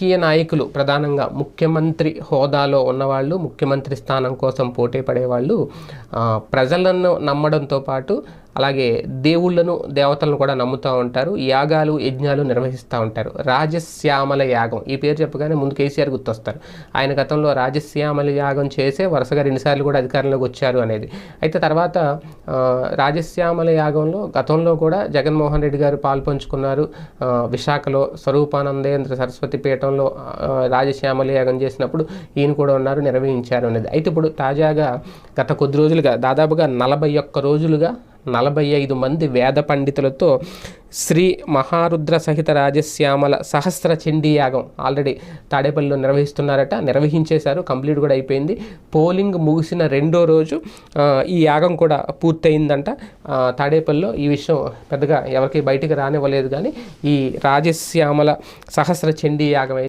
రాజకీయ నాయకులు ప్రధానంగా ముఖ్యమంత్రి హోదాలో ఉన్నవాళ్ళు, ముఖ్యమంత్రి స్థానం కోసం పోటీ పడేవాళ్ళు ప్రజలను నమ్మడంతో పాటు అలాగే దేవుళ్ళను దేవతలను కూడా నమ్ముతూ ఉంటారు. యాగాలు యజ్ఞాలు నిర్వహిస్తూ ఉంటారు. రాజశ్యామల యాగం ఈ పేరు చెప్పగానే ముందు కేసీఆర్ గుర్తొస్తారు. ఆయన గతంలో రాజశ్యామల యాగం చేసే వరుసగా 2 సార్లు కూడా అధికారంలోకి వచ్చారు అనేది. అయితే తర్వాత రాజశ్యామల యాగంలో గతంలో కూడా జగన్మోహన్ రెడ్డి గారు పాల్పంచుకున్నారు. విశాఖలో స్వరూపానందేంద్ర సరస్వతి పీఠంలో రాజశ్యామల యాగం చేసినప్పుడు ఈయన కూడా ఉన్నారు, నిర్వహించారు అనేది. అయితే ఇప్పుడు తాజాగా గత కొద్ది రోజులుగా దాదాపుగా 41 రోజులుగా 45 మంది వేద పండితులతో శ్రీ మహారుద్ర సహిత రాజశ్యామల సహస్ర చండీ యాగం ఆల్రెడీ తాడేపల్లిలో నిర్వహిస్తున్నారట. నిర్వహించేశారు, కంప్లీట్ కూడా అయిపోయింది. పోలింగ్ ముగిసిన 2వ రోజు ఈ యాగం కూడా పూర్తయిందంట తాడేపల్లిలో. ఈ విషయం పెద్దగా ఎవరికి బయటికి రానివ్వలేదు. కానీ ఈ రాజశ్యామల సహస్ర చండీ యాగం